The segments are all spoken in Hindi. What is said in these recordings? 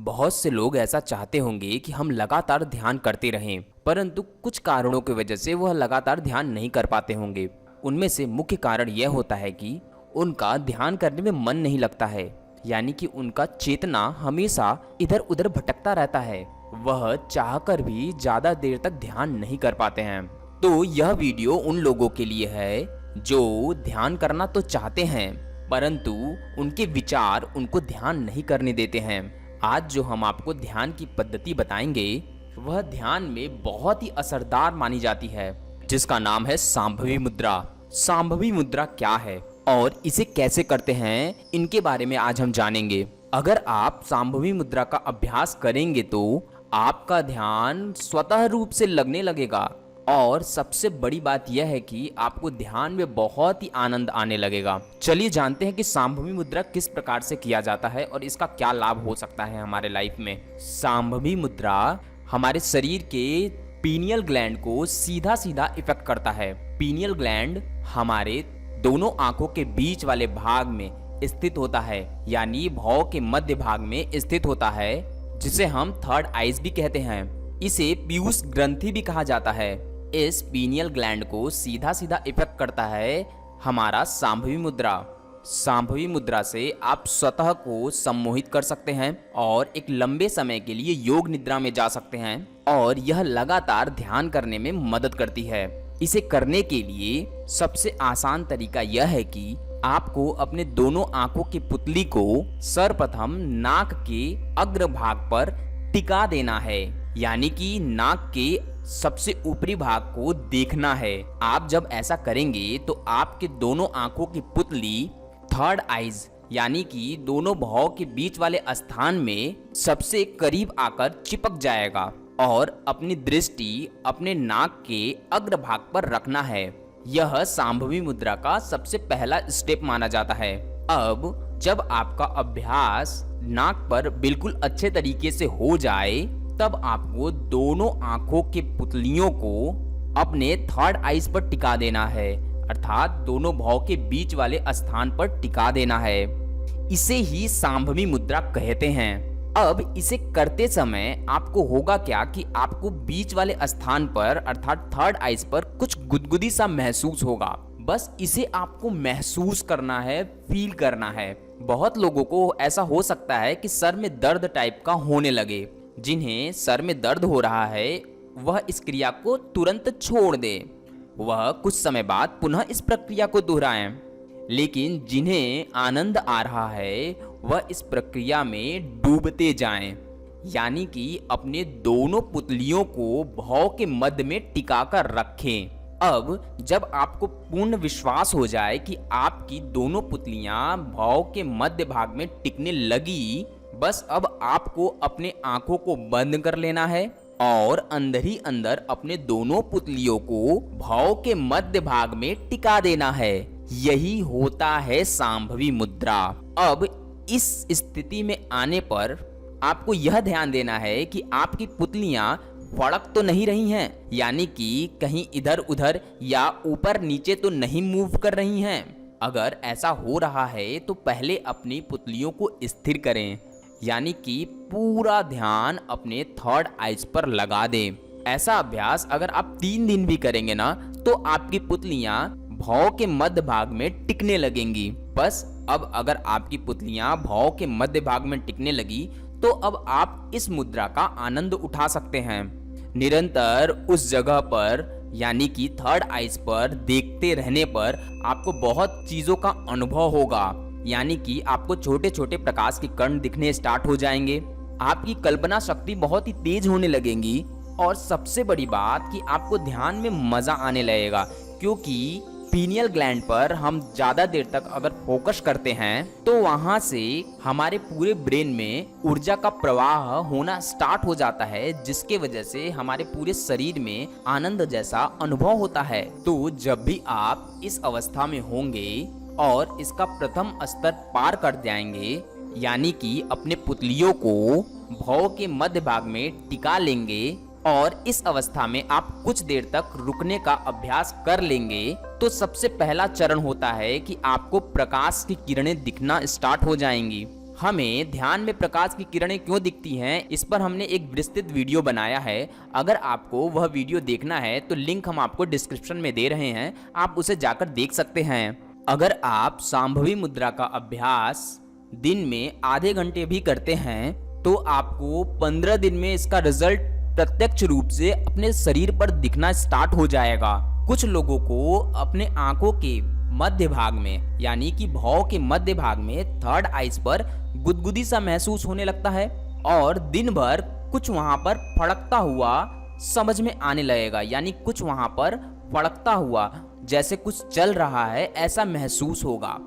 बहुत से लोग ऐसा चाहते होंगे कि हम लगातार ध्यान करते रहें, परंतु कुछ कारणों की वजह से वह लगातार ध्यान नहीं कर पाते होंगे। उनमें से मुख्य कारण यह होता है कि उनका ध्यान करने में मन नहीं लगता है, यानी कि उनका चेतना हमेशा इधर उधर भटकता रहता है। वह चाहकर भी ज़्यादा देर तक ध्यान नहीं कर पाते हैं। तो यह वीडियो उन लोगों के लिए है जो ध्यान करना तो चाहते हैं, परंतु उनके विचार उनको ध्यान नहीं करने देते हैं। आज जो हम आपको ध्यान की पद्धति बताएंगे वह ध्यान में बहुत ही असरदार मानी जाती है, जिसका नाम है सांभवी मुद्रा। सांभवी मुद्रा क्या है और इसे कैसे करते हैं, इनके बारे में आज हम जानेंगे। अगर आप सांभवी मुद्रा का अभ्यास करेंगे तो आपका ध्यान स्वतः रूप से लगने लगेगा और सबसे बड़ी बात यह है कि आपको ध्यान में बहुत ही आनंद आने लगेगा। चलिए जानते हैं कि सांभवी मुद्रा किस प्रकार से किया जाता है और इसका क्या लाभ हो सकता है हमारे लाइफ में। सांभवी मुद्रा हमारे शरीर के पीनियल ग्लैंड को सीधा सीधा इफेक्ट करता है। पीनियल ग्लैंड हमारे दोनों आंखों के बीच वाले भाग में स्थित होता है, यानी भौं के मध्य भाग में स्थित होता है, जिसे हम थर्ड आइज भी कहते हैं। इसे पीयूष ग्रंथि भी कहा जाता है। इस पीनियल ग्लैंड को सीधा सीधा इफेक्ट करता है हमारा सांभवी मुद्रा। सांभवी मुद्रा से आप स्वतः को सम्मोहित कर सकते हैं और एक लंबे समय के लिए योग निद्रा में जा सकते हैं, और यह लगातार ध्यान करने में मदद करती है। इसे करने के लिए सबसे आसान तरीका यह है कि आपको अपने दोनों आंखों की पुतली को सर्वप्रथम नाक के अग्रभाग पर टिका देना है, यानी कि नाक के सबसे ऊपरी भाग को देखना है। आप जब ऐसा करेंगे तो आपके दोनों आंखों की पुतली थर्ड आइज यानी कि दोनों भौं के बीच वाले स्थान में सबसे करीब आकर चिपक जाएगा और अपनी दृष्टि अपने नाक के अग्रभाग पर रखना है। यह सांभवी मुद्रा का सबसे पहला स्टेप माना जाता है। अब जब आपका अभ्यास नाक पर बिल्कुल अच्छे तरीके से हो जाए, तब आपको दोनों आंखों के पुतलियों को अपने थर्ड आइज पर टिका देना है, अर्थात दोनों भौं के बीच वाले स्थान पर टिका देना है। इसे ही सांभवी मुद्रा कहते हैं। अब इसे करते समय आपको होगा क्या कि आपको बीच वाले स्थान पर अर्थात थर्ड आइज पर कुछ गुदगुदी सा महसूस होगा। बस इसे आपको महसूस करना है, फील करना है। बहुत लोगों को ऐसा हो सकता है कि सर में दर्द टाइप का होने लगे। जिन्हें सर में दर्द हो रहा है वह इस क्रिया को तुरंत छोड़ दे, वह कुछ समय बाद पुनः इस प्रक्रिया को दोहराएं। लेकिन जिन्हें आनंद आ रहा है वह इस प्रक्रिया में डूबते जाएं, यानी कि अपने दोनों पुतलियों को भौं के मध्य में टिका कर रखें। अब जब आपको पूर्ण विश्वास हो जाए कि आपकी दोनों पुतलियां भौं के मध्य भाग में टिकने लगी, बस अब आपको अपने आंखों को बंद कर लेना है और अंदर ही अंदर अपने दोनों पुतलियों को भौं के मध्य भाग में टिका देना है। यही होता है सांभवी मुद्रा। अब इस स्थिति में आने पर आपको यह ध्यान देना है कि आपकी पुतलियां फड़क तो नहीं रही हैं, यानी कि कहीं इधर उधर या ऊपर नीचे तो नहीं मूव कर रही हैं। अगर ऐसा हो रहा है तो पहले अपनी पुतलियों को स्थिर करें, यानी कि पूरा ध्यान अपने थर्ड आइज पर लगा दें। ऐसा अभ्यास अगर आप 3 दिन भी करेंगे ना, तो आपकी पुतलियां भौं के मध्य भाग में टिकने लगेंगी। बस अब अगर आपकी पुतलियां भौं के मध्य भाग में टिकने लगी तो अब आप इस मुद्रा का आनंद उठा सकते हैं। निरंतर उस जगह पर यानी कि थर्ड आइज पर देखते रहने पर आपको बहुत चीजों का अनुभव होगा, यानी कि आपको छोटे छोटे प्रकाश के कण दिखने स्टार्ट हो जाएंगे। आपकी कल्पना शक्ति बहुत ही तेज होने लगेगी और सबसे बड़ी बात कि आपको ध्यान में मजा आने लगेगा, क्योंकि पीनियल ग्लैंड पर हम ज़्यादा देर तक अगर फोकस करते हैं तो वहाँ से हमारे पूरे ब्रेन में ऊर्जा का प्रवाह होना स्टार्ट हो जाता है, जिसके वजह से हमारे पूरे शरीर में आनंद जैसा अनुभव होता है। तो जब भी आप इस अवस्था में होंगे और इसका प्रथम स्तर पार कर जाएंगे, यानी कि अपने पुतलियों को भौं के मध्य भाग में टिका लेंगे और इस अवस्था में आप कुछ देर तक रुकने का अभ्यास कर लेंगे, तो सबसे पहला चरण होता है कि आपको प्रकाश की किरणें दिखना स्टार्ट हो जाएंगी। हमें ध्यान में प्रकाश की किरणें क्यों दिखती हैं, इस पर हमने एक विस्तृत वीडियो बनाया है। अगर आपको वह वीडियो देखना है तो लिंक हम आपको डिस्क्रिप्शन में दे रहे हैं, आप उसे जाकर देख सकते हैं। अगर आप सांभवी मुद्रा का अभ्यास दिन में आधे घंटे भी करते हैं तो आपको 15 दिन में इसका रिजल्ट प्रत्यक्ष रूप से अपने शरीर पर दिखना स्टार्ट हो जाएगा। कुछ लोगों को अपने आंखों के मध्य भाग में यानी कि भौं के मध्य भाग में थर्ड आइज पर गुदगुदी सा महसूस होने लगता है और दिन भर कुछ वहां पर फड़कता हुआ समझ में आने लगेगा, यानी कुछ वहां पर फड़कता हुआ जैसे कुछ चल रहा है ऐसा महसूस होगा।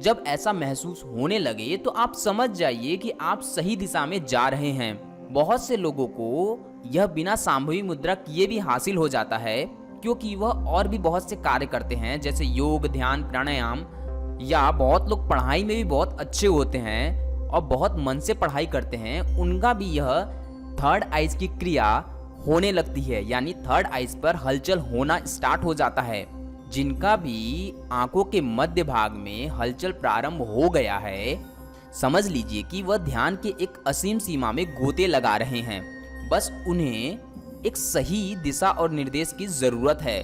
जब ऐसा महसूस होने लगे तो आप समझ जाइए कि आप सही दिशा में जा रहे हैं। बहुत से लोगों को यह बिना सांभवी मुद्रा किए भी हासिल हो जाता है, क्योंकि वह और भी बहुत से कार्य करते हैं जैसे योग, ध्यान, प्राणायाम, या बहुत लोग पढ़ाई में भी बहुत अच्छे होते हैं और बहुत मन से पढ़ाई करते हैं, उनका भी यह थर्ड आइज की क्रिया होने लगती है, यानी थर्ड आइज पर हलचल होना स्टार्ट हो जाता है। जिनका भी आंखों के मध्य भाग में हलचल प्रारंभ हो गया है, समझ लीजिए कि वह ध्यान के एक असीम सीमा में गोते लगा रहे हैं। बस उन्हें एक सही दिशा और निर्देश की जरूरत है,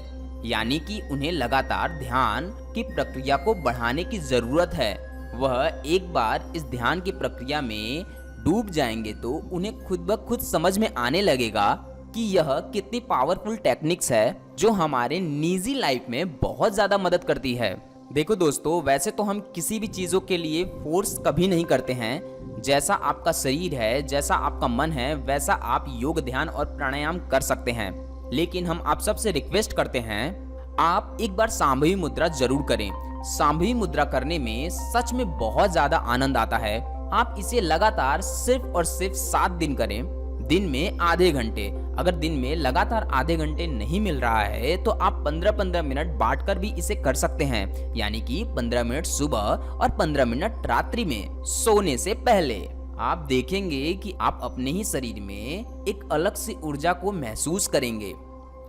यानी कि उन्हें लगातार ध्यान की प्रक्रिया को बढ़ाने की जरूरत है। वह एक बार इस ध्यान की प्रक्रिया में डूब जाएंगे तो उन्हें खुद ब खुद समझ में आने लगेगा कि यह कितनी पावरफुल टेक्निक्स है जो हमारे निजी लाइफ में बहुत ज्यादा मदद करती है। देखो दोस्तों, वैसे तो हम किसी भी चीजों के लिए फोर्स कभी नहीं करते हैं। जैसा आपका शरीर है, जैसा आपका मन है, वैसा आप योग, ध्यान और प्राणायाम कर सकते हैं। लेकिन हम आप सबसे रिक्वेस्ट करते हैं, आप एक बार सांभवी मुद्रा जरूर करें। सांभवी मुद्रा करने में सच में बहुत ज्यादा आनंद आता है। आप इसे लगातार सिर्फ और सिर्फ 7 दिन करें, दिन में आधे घंटे। अगर दिन में लगातार आधे घंटे नहीं मिल रहा है तो आप 15-15 मिनट बांटकर भी इसे कर सकते हैं, यानी कि 15 मिनट सुबह और 15 मिनट रात्रि में सोने से पहले। आप देखेंगे कि आप अपने ही शरीर में एक अलग सी ऊर्जा को महसूस करेंगे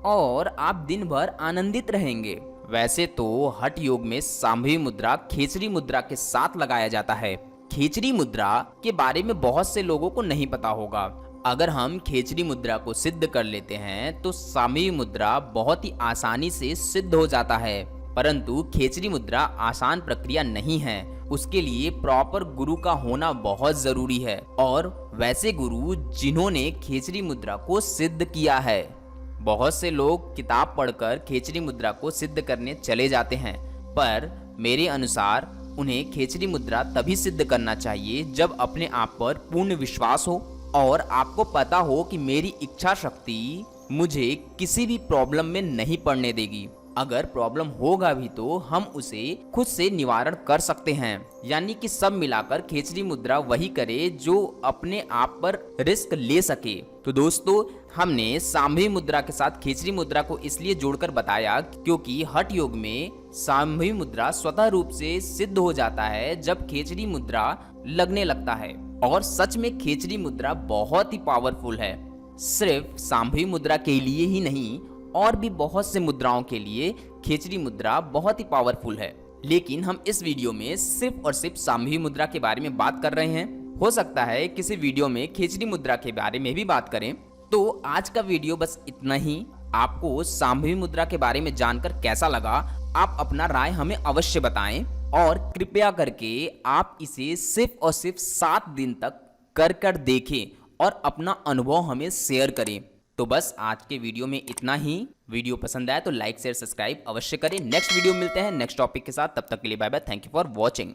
और आप दिन भर आनंदित रहेंगे। वैसे तो हठ योग में सांभवी मुद्रा खेचरी मुद्रा के साथ लगाया जाता है। खेचरी मुद्रा के बारे में बहुत से लोगों को नहीं पता होगा। अगर हम खेचरी मुद्रा को सिद्ध कर लेते हैं तो सांभवी मुद्रा बहुत ही आसानी से सिद्ध हो जाता है। परंतु खेचरी मुद्रा आसान प्रक्रिया नहीं है, उसके लिए प्रॉपर गुरु का होना बहुत जरूरी है, और वैसे गुरु जिन्होंने खेचरी मुद्रा को सिद्ध किया है। बहुत से लोग किताब पढ़कर खेचरी मुद्रा को सिद्ध करने चले जाते हैं, पर मेरे अनुसार उन्हें खेचरी मुद्रा तभी सिद्ध करना चाहिए जब अपने आप पर पूर्ण विश्वास हो और आपको पता हो कि मेरी इच्छा शक्ति मुझे किसी भी प्रॉब्लम में नहीं पड़ने देगी। अगर प्रॉब्लम होगा भी तो हम उसे खुद से निवारण कर सकते हैं। यानी कि सब मिलाकर खेचरी मुद्रा वही करे जो अपने आप पर रिस्क ले सके। तो दोस्तों, हमने सांभवी मुद्रा के साथ खेचरी मुद्रा को इसलिए जोड़कर बताया क्योंकि हठ योग में सांभवी मुद्रा स्वतः रूप से सिद्ध हो जाता है जब खेचरी मुद्रा लगने लगता है। और सच में खेचरी मुद्रा बहुत ही पावरफुल है। सिर्फ सांभवी मुद्रा के लिए ही नहीं, और भी बहुत से मुद्राओं के लिए खेचरी मुद्रा बहुत ही पावरफुल है। लेकिन हम इस वीडियो में सिर्फ और सिर्फ सांभवी मुद्रा के बारे में बात कर रहे हैं। हो सकता है किसी वीडियो में खेचरी मुद्रा के बारे में भी बात करें। तो आज का वीडियो बस इतना ही। आपको सांभवी मुद्रा के बारे में जानकर कैसा लगा, आप अपना राय हमें अवश्य बताएं, और कृपया करके आप इसे सिर्फ और सिर्फ 7 दिन तक कर देखें और अपना अनुभव हमें शेयर करें। तो बस आज के वीडियो में इतना ही। वीडियो पसंद आया तो लाइक शेयर सब्सक्राइब अवश्य करें। नेक्स्ट वीडियो मिलते हैं नेक्स्ट टॉपिक के साथ, तब तक के लिए bye bye. Thank you for watching.